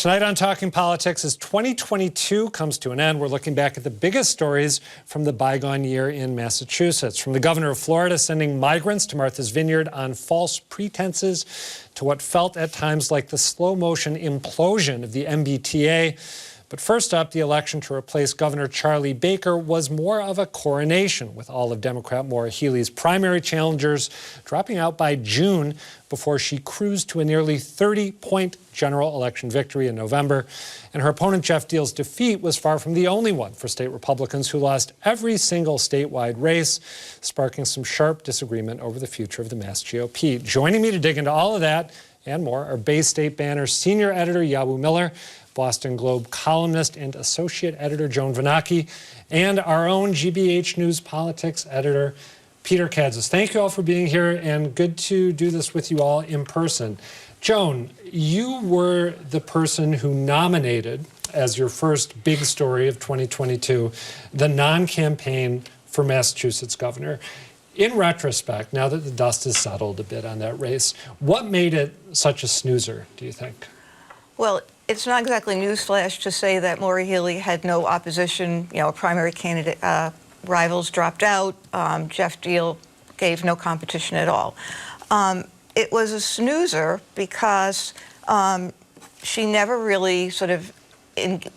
Tonight on Talking Politics, as 2022 comes to an end, we're looking back at the biggest stories from the bygone year in Massachusetts. From the governor of Florida sending migrants to Martha's Vineyard on false pretenses, to what felt at times like the slow-motion implosion of the MBTA. But first up, the election to replace Governor Charlie Baker was more of a coronation, with all of Democrat Maura Healey's primary challengers dropping out by June before she cruised to a nearly 30-point general election victory in November. And her opponent Jeff Deal's defeat was far from the only one for state Republicans, who lost every single statewide race, sparking some sharp disagreement over the future of the Mass GOP. Joining me to dig into all of that and more are Bay State Banner senior editor Yawu Miller, Boston Globe columnist and associate editor Joan Vennochi, and our own GBH News politics editor Peter Kadzis. Thank you all for being here, and good to do this with you all in person. Joan, you were the person who nominated, as your first big story of 2022, the non-campaign for Massachusetts governor. In retrospect, now that the dust has settled a bit on that race, what made it such a snoozer, do you think? Well, it's not exactly newsflash to say that Maura Healey had no opposition. You know, primary candidate rivals dropped out. Jeff Deal gave no competition at all. It was a snoozer because she never really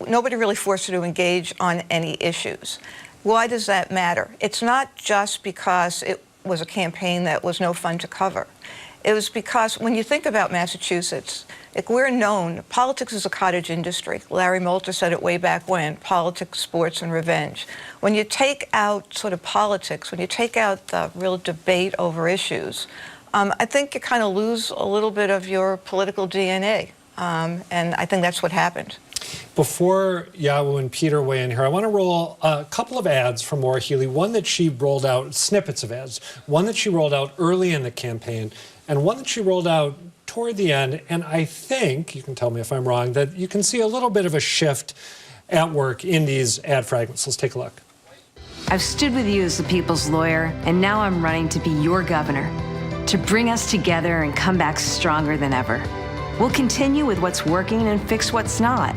nobody really forced her to engage on any issues. Why does that matter? It's not just because it was a campaign that was no fun to cover. It was because when you think about Massachusetts, we're known, politics is a cottage industry. Larry Moulter said it way back when, politics, sports, and revenge. When you take out sort of politics, when you take out the real debate over issues, I think you kind of lose a little bit of your political DNA. And I think that's what happened. Before Yawu and Peter weigh in here, I want to roll a couple of ads from Maura Healey, one that she rolled out, snippets of ads, one that she rolled out early in the campaign, and one that she rolled out toward the end. And I think, you can tell me if I'm wrong, that you can see a little bit of a shift at work in these ad fragments. Let's take a look. I've stood with you as the people's lawyer, and now I'm running to be your governor, to bring us together and come back stronger than ever. We'll continue with what's working and fix what's not.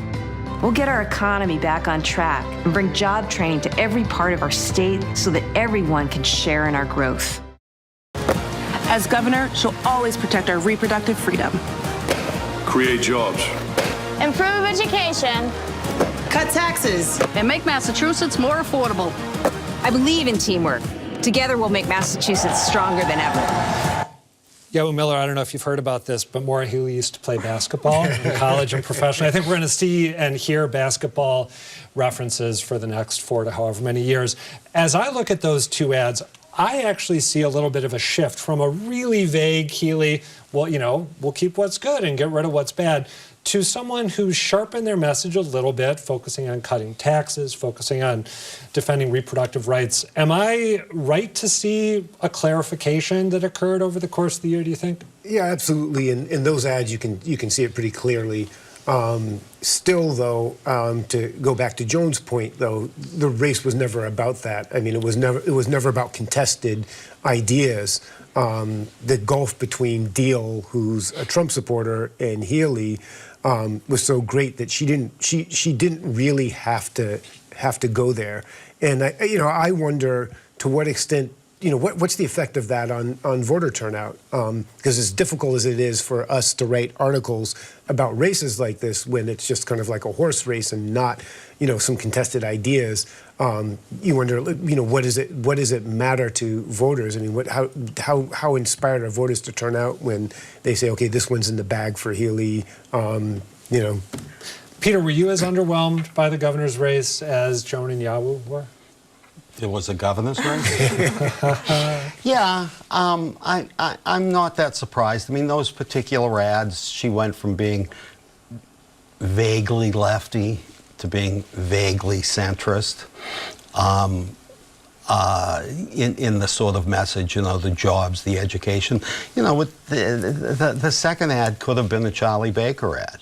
We'll get our economy back on track and bring job training to every part of our state so that everyone can share in our growth. As governor, she'll always protect our reproductive freedom. Create jobs. Improve education. Cut taxes. And make Massachusetts more affordable. I believe in teamwork. Together we'll make Massachusetts stronger than ever. Yawu Miller, I don't know if you've heard about this, but Maura Healey used to play basketball in college and professionally. I think we're going to see and hear basketball references for the next 4 to however many years. As I look at those two ads, I actually see a little bit of a shift from a really vague Healey, well, you know, we'll keep what's good and get rid of what's bad, to someone who's sharpened their message a little bit, focusing on cutting taxes, focusing on defending reproductive rights. Am I right to see a clarification that occurred over the course of the year, do you think? Yeah, absolutely. In those ads, you can see it pretty clearly. Still, though, to go back to Joan's point, though, the race was never about that. I mean, it was never about contested ideas. The gulf between Deal, who's a Trump supporter, and Healey was so great that she didn't really have to go there. And I wonder to what extent, what's the effect of that on voter turnout? Because as difficult as it is for us to write articles about races like this, when it's just kind of like a horse race and not, some contested ideas, you wonder, what does it matter to voters? I mean, how inspired are voters to turn out when they say, okay, this one's in the bag for Healey, Peter, were you as underwhelmed by the governor's race as Joan and Yawu were? It was a governor's race? Yeah, I'm not that surprised. I mean, those particular ads, she went from being vaguely lefty to being vaguely centrist in the sort of message, the jobs, the education. With the second ad could have been a Charlie Baker ad.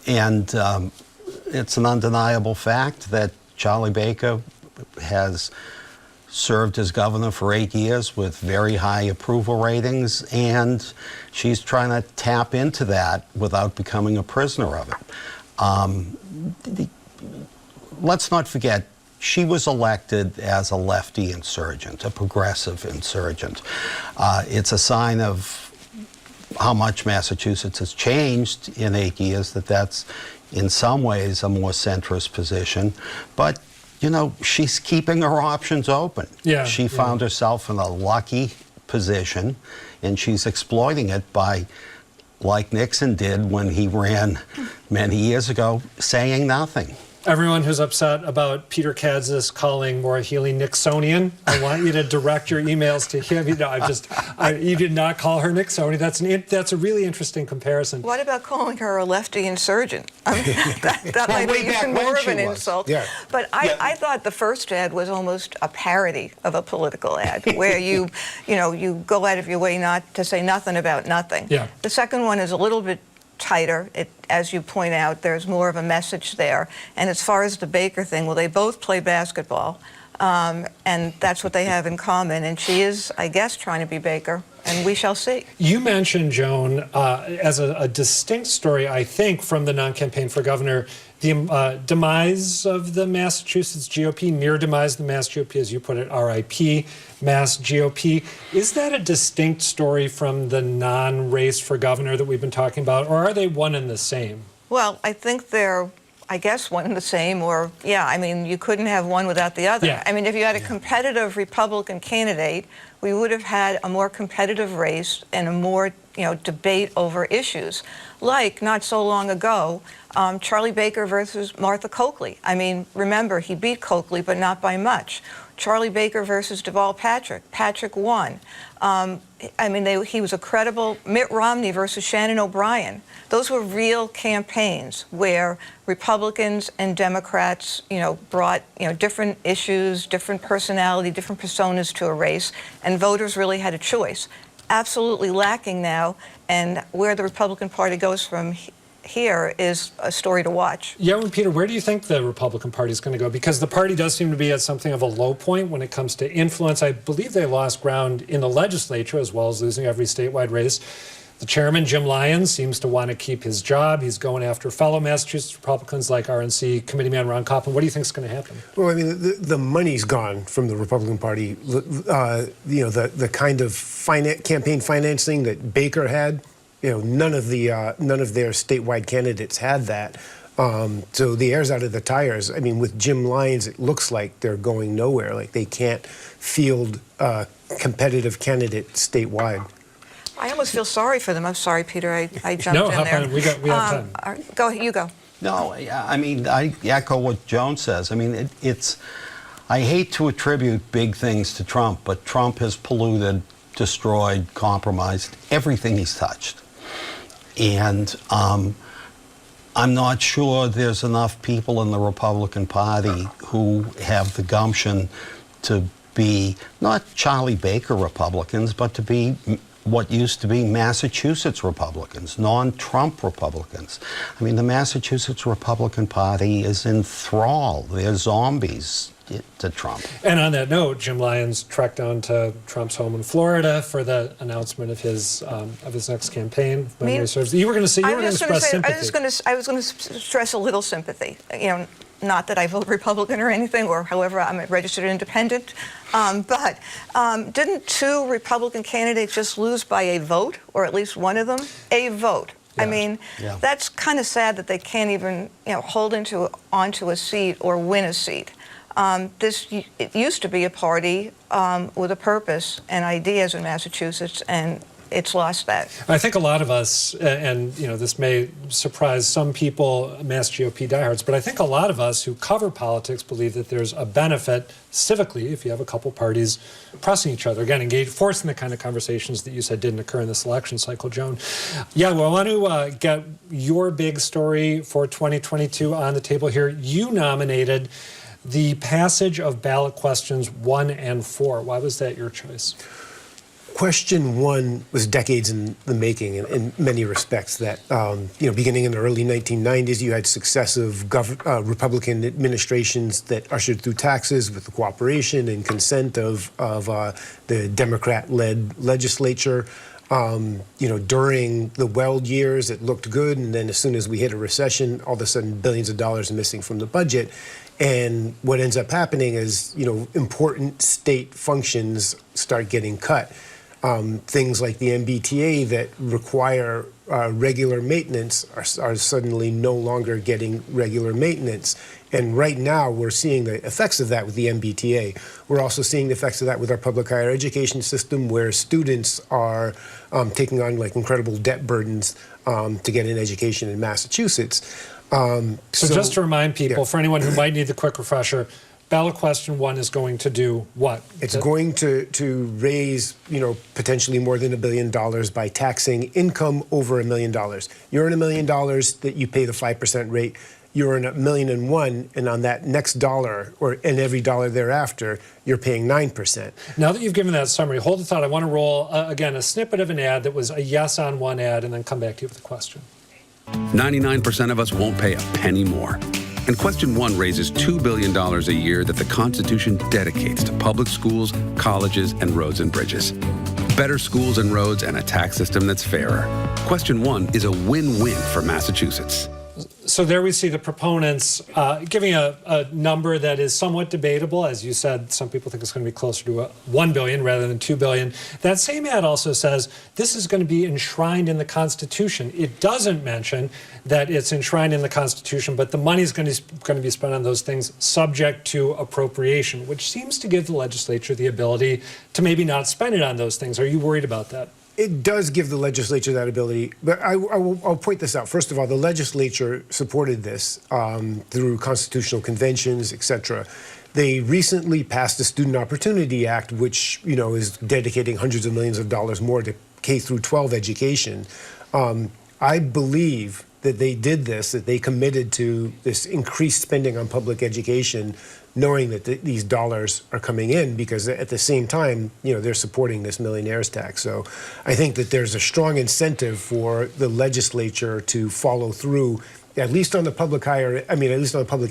It's an undeniable fact that Charlie Baker has served as governor for 8 years with very high approval ratings, and she's trying to tap into that without becoming a prisoner of it. Let's not forget, she was elected as a lefty insurgent, a progressive insurgent. It's a sign of how much Massachusetts has changed in 8 years, that's in some ways a more centrist position. But, you know, she's keeping her options open. Yeah, she found herself in a lucky position, and she's exploiting it by, like Nixon did when he ran many years ago, saying nothing. Everyone who's upset about Peter Kadzis calling Maura Healey Nixonian, I want you to direct your emails to him. You know, you did not call her Nixonian. That's a really interesting comparison. What about calling her a lefty insurgent? I mean, that might be even more of an insult. Yeah. But I thought the first ad was almost a parody of a political ad, where you go out of your way not to say nothing about nothing. Yeah. The second one is a little bit tighter. As you point out, there's more of a message there. And as far as the Baker thing, well, they both play basketball, and that's what they have in common. And she is, I guess, trying to be Baker, and we shall see. You mentioned, Joan, as a distinct story, I think, from the non-campaign for governor, the demise of the Massachusetts GOP, near demise of the Mass GOP, as you put it, RIP, Mass GOP. Is that a distinct story from the non-race for governor that we've been talking about, or are they one and the same? Well, I think they're, I guess, one and the same, or, yeah, I mean, you couldn't have one without the other. Yeah. I mean, if you had a competitive Republican candidate, we would have had a more competitive race and a more, debate over issues. Like, not so long ago, Charlie Baker versus Martha Coakley. I mean, remember, he beat Coakley, but not by much. Charlie Baker versus Deval Patrick. Patrick won. I mean, he was a credible. Mitt Romney versus Shannon O'Brien. Those were real campaigns where Republicans and Democrats, brought, different issues, different personality, different personas to a race, and voters really had a choice. Absolutely lacking now, and where the Republican Party goes from here is a story to watch. Yeah, and Peter, where do you think the Republican Party is going to go? Because the party does seem to be at something of a low point when it comes to influence. I believe they lost ground in the legislature, as well as losing every statewide race. The chairman, Jim Lyons, seems to want to keep his job. He's going after fellow Massachusetts Republicans like RNC committeeman Ron Koppelman. What do you think is going to happen? Well, I mean, the money's gone from the Republican Party. The kind of campaign financing that Baker had, none of their statewide candidates had that. So the air's out of the tires. I mean, with Jim Lyons, it looks like they're going nowhere. Like they can't field a competitive candidate statewide. I almost feel sorry for them. I'm sorry, Peter, I jumped no, in there. No, we have time. Go, you go. No, I mean, I echo what Joan says. I mean, I hate to attribute big things to Trump, but Trump has polluted, destroyed, compromised everything he's touched. And I'm not sure there's enough people in the Republican Party who have the gumption to be not Charlie Baker Republicans, but to be what used to be Massachusetts Republicans, non-Trump Republicans. I mean, the Massachusetts Republican Party is in thrall. They're zombies to Trump. And on that note, Jim Lyons trekked down to Trump's home in Florida for the announcement of his next campaign. You were going to say you were going to express sympathy. I was going to stress a little sympathy. Not that I vote Republican or anything, or however, I'm a registered independent. But didn't two Republican candidates just lose by a vote, or at least one of them? A vote. Yeah. I mean, that's kind of sad that they can't even, hold onto a seat or win a seat. It used to be a party with a purpose and ideas in Massachusetts, and it's lost that. I think a lot of us, and this may surprise some people, Mass GOP diehards, but I think a lot of us who cover politics believe that there's a benefit civically if you have a couple parties pressing each other, again, forcing the kind of conversations that you said didn't occur in this election cycle, Joan. Yeah, well, I want to get your big story for 2022 on the table here. You nominated the passage of ballot questions 1 and 4. Why was that your choice? question one was decades in the making in many respects. That beginning in the early 1990s, you had successive Republican administrations that ushered through taxes with the cooperation and consent of the Democrat-led legislature. During the Weld years, it looked good, and then as soon as we hit a recession, all of a sudden billions of dollars are missing from the budget. And what ends up happening is, important state functions start getting cut. Things like the MBTA that require regular maintenance are suddenly no longer getting regular maintenance. And right now, we're seeing the effects of that with the MBTA. We're also seeing the effects of that with our public higher education system, where students are taking on incredible debt burdens to get an education in Massachusetts. So just to remind people, for anyone who might need the quick refresher, ballot question one is going to do what? It's going to raise, potentially more than $1 billion by taxing income over $1 million. You earn $1 million, that you pay the 5% rate. You earn $1.1 million, and on that next dollar, and every dollar thereafter, you're paying 9%. Now that you've given that summary, hold the thought. I want to roll, again, a snippet of an ad that was a yes on one ad, and then come back to you with a question. 99% of us won't pay a penny more. And question one raises $2 billion a year that the Constitution dedicates to public schools, colleges, and roads and bridges. Better schools and roads and a tax system that's fairer. Question one is a win-win for Massachusetts. So there we see the proponents giving a number that is somewhat debatable. As you said, some people think it's going to be closer to $1 billion rather than $2 billion. That same ad also says this is going to be enshrined in the Constitution. It doesn't mention that it's enshrined in the Constitution, but the money is going to be spent on those things subject to appropriation, which seems to give the legislature the ability to maybe not spend it on those things. Are you worried about that? It does give the legislature that ability, but I'll point this out. First of all, the legislature supported this through constitutional conventions, et cetera. They recently passed the Student Opportunity Act, which is dedicating hundreds of millions of dollars more to K through 12 education. I believe that they did this, that they committed to this increased spending on public education, knowing that these dollars are coming in, because at the same time, they're supporting this millionaire's tax. So I think that there's a strong incentive for the legislature to follow through, at least on the public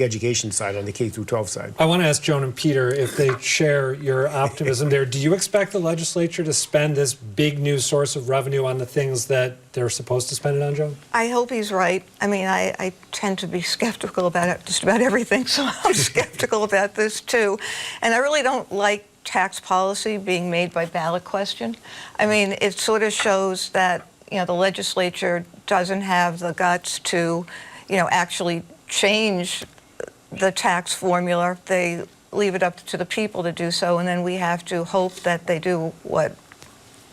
education side, on the K through 12 side. I want to ask Joan and Peter if they share your optimism there. Do you expect the legislature to spend this big new source of revenue on the things that they're supposed to spend it on, Joan? I hope he's right. I mean, I tend to be skeptical about just about everything, so I'm skeptical about this too. And I really don't like tax policy being made by ballot question. I mean, it sort of shows that, the legislature doesn't have the guts to, actually change the tax formula. They leave it up to the people to do so, and then we have to hope that they do what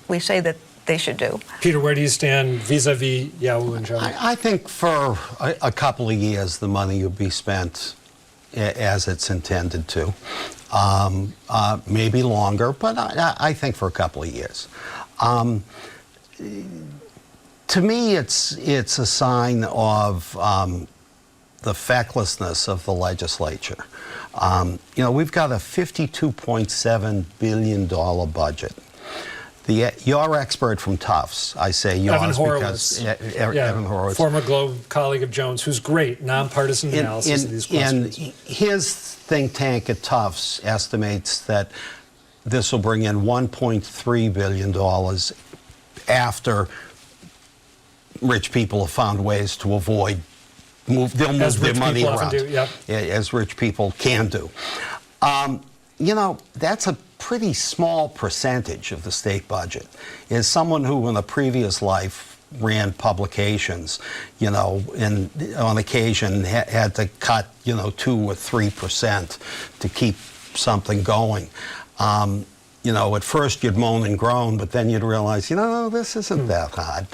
we say that they should do. Peter, where do you stand vis-a-vis Yawu and Joan? I think for a couple of years, the money will be spent as it's intended to. Maybe longer, but I think for a couple of years. To me, it's a sign of the fecklessness of the legislature. We've got a $52.7 billion budget. Your expert from Tufts, I say yours Evan because Evan Horowitz, former Globe colleague of Jones, who's great, nonpartisan analysis of these questions. And his think tank at Tufts estimates that this will bring in $1.3 billion after rich people have found ways to avoid they'll move their money around, as rich people can do. That's a pretty small percentage of the state budget. As someone who in a previous life ran publications, and on occasion had to cut, 2 or 3% to keep something going. At first you'd moan and groan, but then you'd realize, this isn't that hard.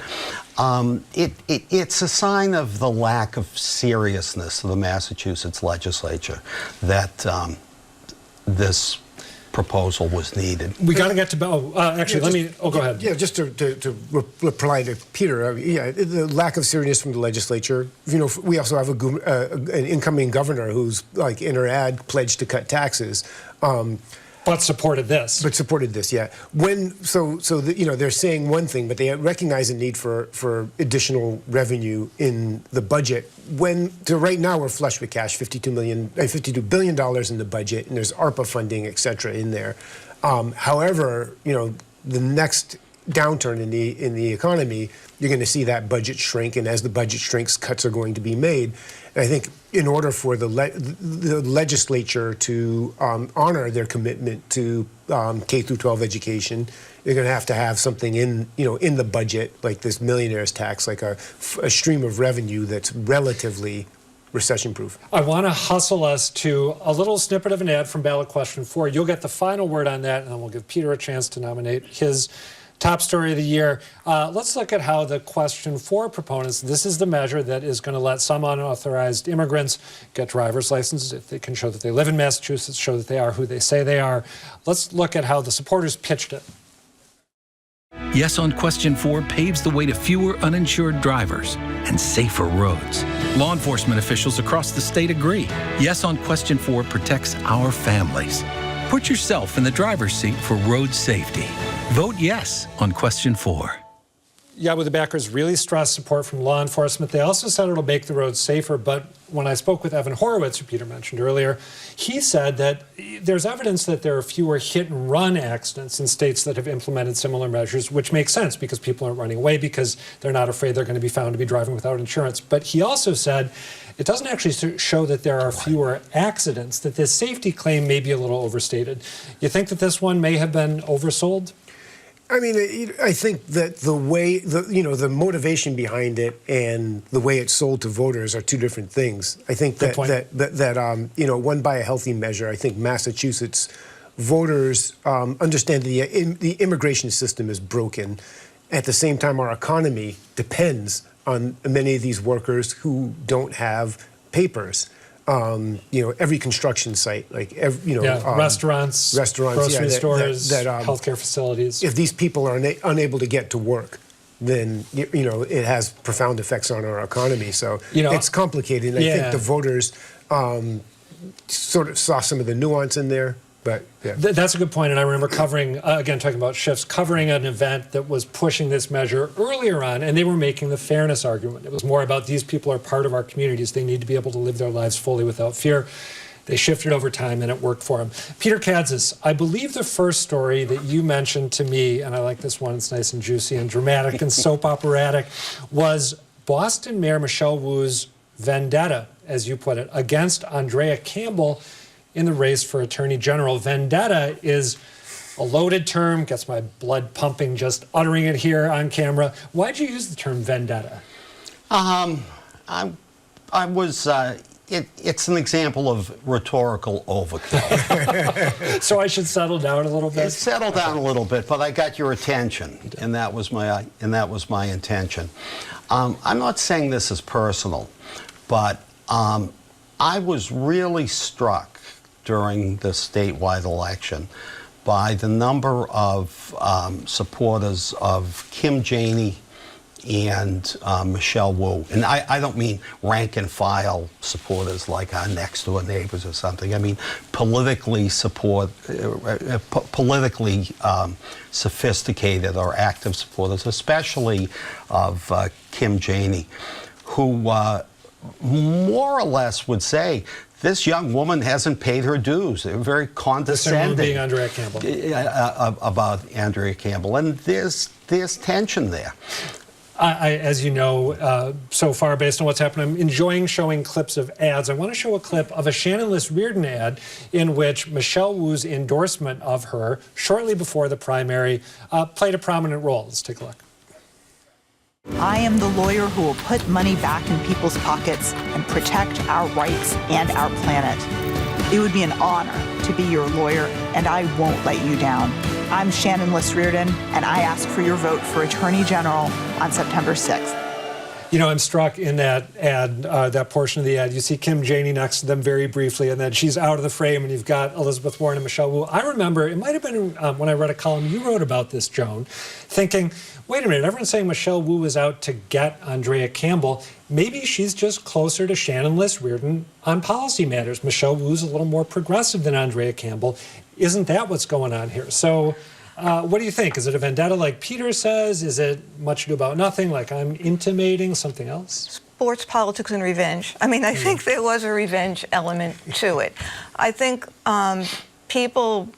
It's a sign of the lack of seriousness of the Massachusetts legislature that this proposal was needed. We got to get to, go ahead. Yeah, just to reply to Peter, the lack of seriousness from the legislature. We also have an incoming governor who's, in her ad, pledged to cut taxes. But supported this. But supported this, yeah. They're saying one thing, but they recognize the need for additional revenue in the budget. Right now we're flush with cash, $52 billion in the budget, and there's ARPA funding, et cetera, in there. However, the next downturn in the economy, you're going to see that budget shrink, and as the budget shrinks, cuts are going to be made. And I think in order for the legislature to honor their commitment to K through 12 education, you're going to have something in the budget, like this millionaire's tax, like a stream of revenue that's relatively recession-proof. I want to hustle us to a little snippet of an ad from ballot question 4. You'll get the final word on that, and then we'll give Peter a chance to nominate his top story of the year. Let's look at how the question 4 proponents, this is the measure that is going to let some unauthorized immigrants get driver's licenses if they can show that they live in Massachusetts, show that they are who they say they are. Let's look at how the supporters pitched it. Yes on question 4 paves the way to fewer uninsured drivers and safer roads. Law enforcement officials across the state agree. Yes on question 4 protects our families. Put yourself in the driver's seat for road safety. Vote yes on question 4. Yawu, the backers really stressed support from law enforcement. They also said it'll make the roads safer, but when I spoke with Evan Horowitz, who Peter mentioned earlier, he said that there's evidence that there are fewer hit-and-run accidents in states that have implemented similar measures, which makes sense because people aren't running away because they're not afraid they're going to be found to be driving without insurance. But he also said it doesn't actually show that there are fewer accidents, that this safety claim may be a little overstated. You think that this one may have been oversold? I mean, I think that the motivation behind it and the way it's sold to voters are two different things. I think that one by a healthy measure. I think Massachusetts voters understand the immigration system is broken. At the same time, our economy depends on many of these workers who don't have papers. Every construction site, restaurants, grocery stores, healthcare facilities. If these people are unable to get to work, then it has profound effects on our economy. So it's complicated. And I think the voters sort of saw some of the nuance in there. But that's a good point, and I remember covering, again, talking about shifts, covering an event that was pushing this measure earlier on, and they were making the fairness argument. It was more about these people are part of our communities. They need to be able to live their lives fully without fear. They shifted over time, and it worked for them. Peter Kadzis, I believe the first story that you mentioned to me, and I like this one, it's nice and juicy and dramatic and soap operatic, was Boston Mayor Michelle Wu's vendetta, as you put it, against Andrea Campbell in the race for Attorney General. Vendetta is a loaded term, gets my blood pumping just uttering it here on camera. Why'd you use the term vendetta? It's an example of rhetorical overkill. So I should settle down a little bit? Settle down a little bit, but I got your attention, and that was my intention. I'm not saying this is personal, but I was really struck during the statewide election by the number of supporters of Kim Janey and Michelle Wu. And I don't mean rank and file supporters like our next door neighbors or something. I mean politically sophisticated or active supporters, especially of Kim Janey, who more or less would say, this young woman hasn't paid her dues. They're very condescending being Andrea Campbell. About Andrea Campbell, and there's tension there. As you know, so far, based on what's happened, I'm enjoying showing clips of ads. I want to show a clip of a Shannon Liss-Reardon ad in which Michelle Wu's endorsement of her shortly before the primary played a prominent role. Let's take a look. I am the lawyer who will put money back in people's pockets and protect our rights and our planet. It would be an honor to be your lawyer, and I won't let you down. I'm Shannon Liss-Reardon, and I ask for your vote for Attorney General on September 6th. You know, I'm struck in that ad, that portion of the ad. You see Kim Janey next to them very briefly, and then she's out of the frame, and you've got Elizabeth Warren and Michelle Wu. I remember, it might have been when I read a column you wrote about this, Joan, thinking, wait a minute, everyone's saying Michelle Wu is out to get Andrea Campbell. Maybe she's just closer to Shannon Liss-Reardon on policy matters. Michelle Wu's a little more progressive than Andrea Campbell. Isn't that what's going on here? So what do you think? Is it a vendetta like Peter says? Is it much ado about nothing, like I'm intimating something else? Sports, politics, and revenge. I mean, I think there was a revenge element to it. I think people,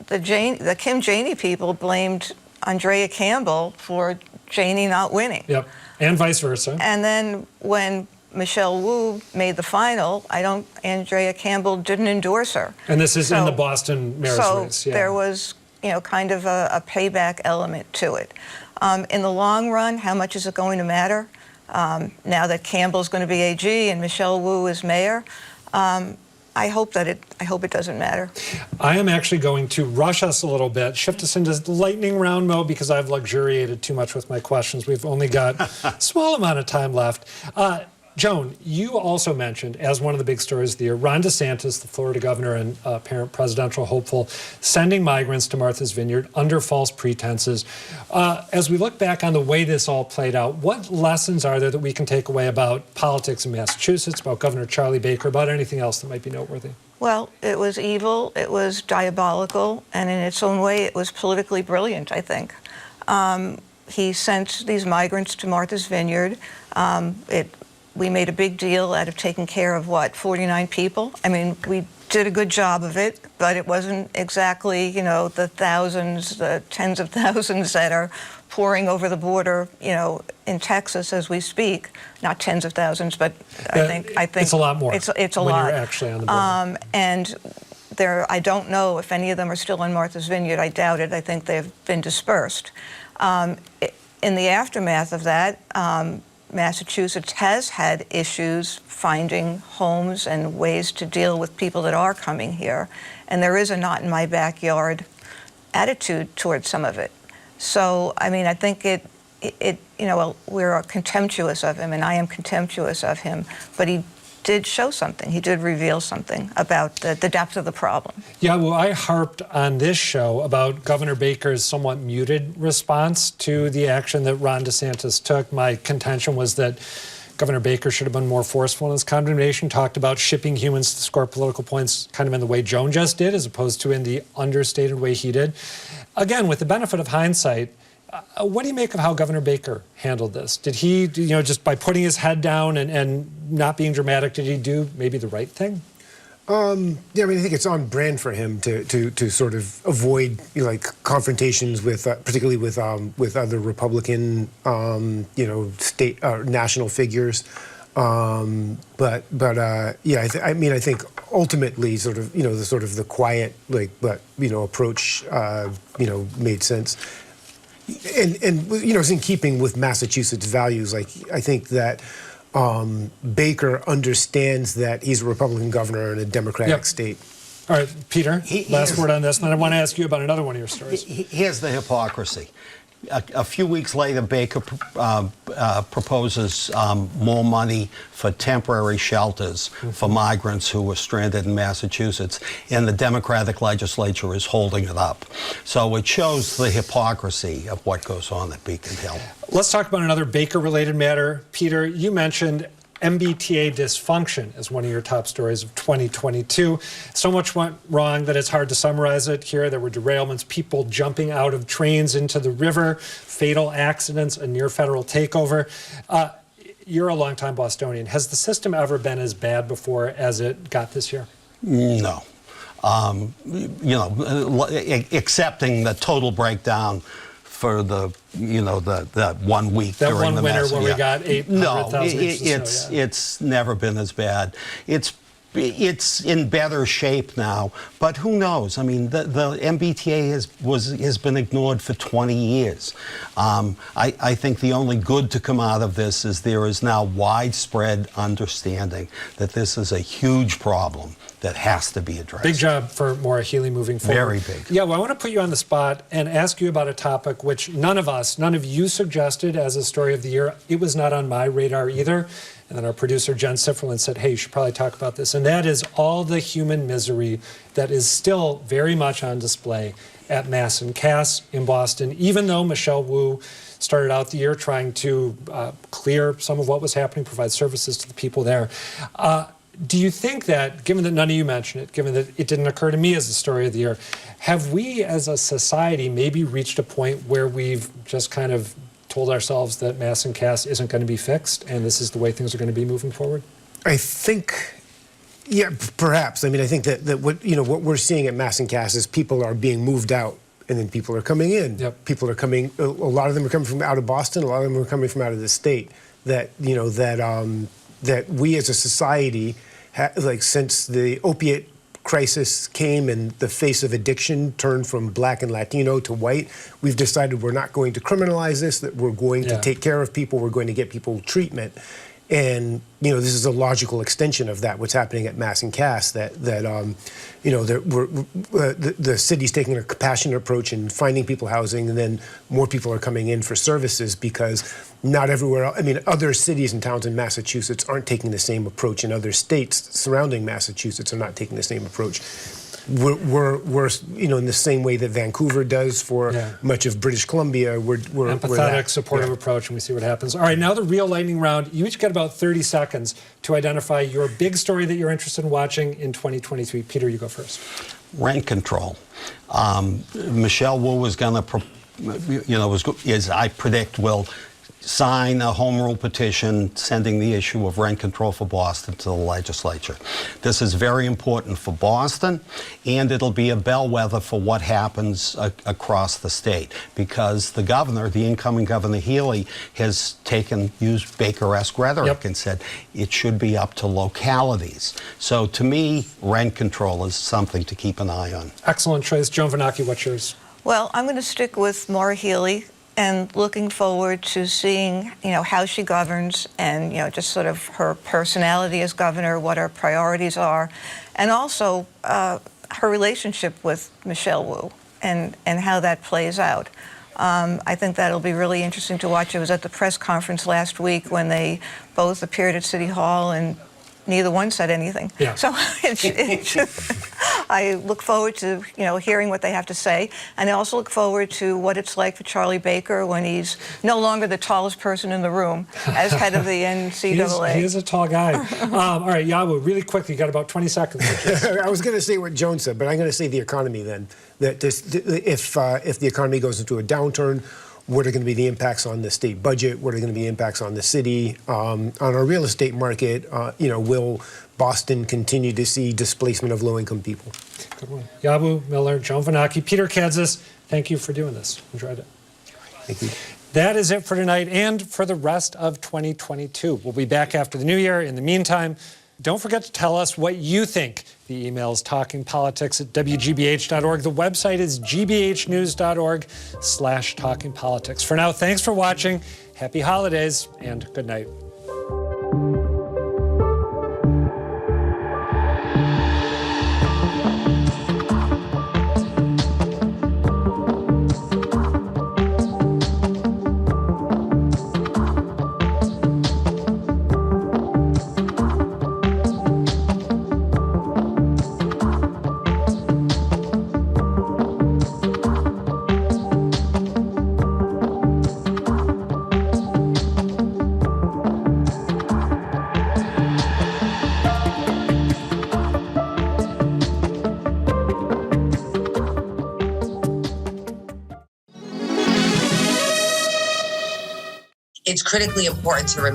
the Kim Janey people blamed Andrea Campbell for Janey not winning. Yep, and vice versa. And then when Michelle Wu made the final, Andrea Campbell didn't endorse her. And this is in the Boston mayor's race. So there was, you know, kind of a payback element to it. In the long run, how much is it going to matter? Now that Campbell's going to be AG and Michelle Wu is mayor, I hope it doesn't matter. I am actually going to rush us a little bit, shift us into lightning round mode because I've luxuriated too much with my questions. We've only got a small amount of time left. Joan, you also mentioned, as one of the big stories of the year, Ron DeSantis, the Florida governor and apparent presidential hopeful, sending migrants to Martha's Vineyard under false pretenses. As we look back on the way this all played out, what lessons are there that we can take away about politics in Massachusetts, about Governor Charlie Baker, about anything else that might be noteworthy? Well, it was evil, it was diabolical, and in its own way, it was politically brilliant, I think. He sent these migrants to Martha's Vineyard. We made a big deal out of taking care of, 49 people? I mean, we did a good job of it, but it wasn't exactly, you know, the thousands, the tens of thousands that are pouring over the border, you know, in Texas as we speak. Not tens of thousands, but I think it's a lot more. It's a when lot. You're actually on the border. And I don't know if any of them are still in Martha's Vineyard. I doubt it. I think they've been dispersed. In the aftermath of that, Massachusetts has had issues finding homes and ways to deal with people that are coming here. And there is a not in my backyard attitude towards some of it. So, I mean, I think you know, we're contemptuous of him, and I am contemptuous of him, but he did show something. He did reveal something about the depth of the problem. Yeah, well, I harped on this show about Governor Baker's somewhat muted response to the action that Ron DeSantis took. My contention was that Governor Baker should have been more forceful in his condemnation, talked about shipping humans to score political points kind of in the way Joan just did, as opposed to in the understated way he did. Again, with the benefit of hindsight, what do you make of how Governor Baker handled this? Did he, you know, just by putting his head down and not being dramatic, did he do maybe the right thing? Yeah, I mean, I think it's on brand for him to sort of avoid, you know, like confrontations with, particularly with other Republican, you know, state national figures. Yeah, I mean, I think ultimately, sort of, you know, the quiet, like, but you know, approach, you know, made sense. And you know, it's in keeping with Massachusetts values. Like, I think that Baker understands that he's a Republican governor in a Democratic state. All right, Peter, last word on this, and then I want to ask you about another one of your stories. Here's the hypocrisy. A few weeks later, Baker proposes more money for temporary shelters for migrants who were stranded in Massachusetts, and the Democratic legislature is holding it up. So it shows the hypocrisy of what goes on at Beacon Hill. Let's talk about another Baker-related matter. Peter, you mentioned MBTA dysfunction as one of your top stories of 2022. So much went wrong that it's hard to summarize it here. There were derailments, people jumping out of trains into the river, fatal accidents, a near federal takeover. You're a longtime Bostonian. Has the system ever been as bad before as it got this year? No. You know, accepting the total breakdown for the, you know, the 1 week that during one the winter mess. where we got 800,000 inches of snow, it's never been as bad. It's in better shape now, but who knows? I mean, the MBTA has been ignored for 20 years. I think the only good to come out of this is there is now widespread understanding that this is a huge problem that has to be addressed. Big job for Maura Healey moving forward. Very big. Yeah, well, I want to put you on the spot and ask you about a topic which none of you suggested as a story of the year. It was not on my radar either. And then our producer, Jen Sifferlin, said, hey, you should probably talk about this. And that is all the human misery that is still very much on display at Mass and Cass in Boston, even though Michelle Wu started out the year trying to clear some of what was happening, provide services to the people there. Do you think that, given that none of you mentioned it, given that it didn't occur to me as the story of the year, have we as a society maybe reached a point where we've just kind of told ourselves that Mass and Cass isn't going to be fixed and this is the way things are going to be moving forward? I think, yeah, perhaps. I mean, I think that what we're seeing at Mass and Cass is people are being moved out and then people are coming in. Yep. People are coming, a lot of them are coming from out of Boston, a lot of them are coming from out of the state. That we as a society, since the opiate crisis came and the face of addiction turned from black and Latino to white, we've decided we're not going to criminalize this, that we're going to take care of people, we're going to get people treatment. And, this is a logical extension of that, what's happening at Mass and Cass, the city's taking a compassionate approach and finding people housing, and then more people are coming in for services because not everywhere else, other cities and towns in Massachusetts aren't taking the same approach, and other states surrounding Massachusetts are not taking the same approach. We're in the same way that Vancouver does for much of British Columbia. We're empathetic, supportive approach, and we see what happens. All right, now the real lightning round. You each got about 30 seconds to identify your big story that you're interested in watching in 2023. Peter, you go first. Rent control. Michelle Wu is going to, as I predict, will sign a home rule petition sending the issue of rent control for Boston to the legislature. This is very important for Boston, and it'll be a bellwether for what happens across the state, because the governor, the incoming Governor Healey, has used Baker-esque rhetoric and said it should be up to localities. So to me, rent control is something to keep an eye on. Excellent choice. Joan Vennochi, what's yours? Well, I'm going to stick with Maura Healey, and looking forward to seeing, how she governs and, just sort of her personality as governor, what her priorities are, and also her relationship with Michelle Wu and how that plays out. I think that'll be really interesting to watch. I was at the press conference last week when they both appeared at City Hall and neither one said anything. Yeah. So I look forward to hearing what they have to say, and I also look forward to what it's like for Charlie Baker when he's no longer the tallest person in the room as head of the NCAA. He is a tall guy. All right, Yawu, really quickly, you got about 20 seconds. I was going to say what Joan said, but I'm going to say the economy then. That if the economy goes into a downturn, what are going to be the impacts on the state budget? What are going to be the impacts on the city? On our real estate market, will Boston continue to see displacement of low-income people? Good one. Yawu Miller, Joan Vennochi, Peter Kadzis, thank you for doing this. Enjoyed it. Thank you. That is it for tonight and for the rest of 2022. We'll be back after the new year. In the meantime, don't forget to tell us what you think. The email is talkingpolitics@wgbh.org. The website is gbhnews.org/talkingpolitics. For now, thanks for watching. Happy holidays and good night. It's critically important to remember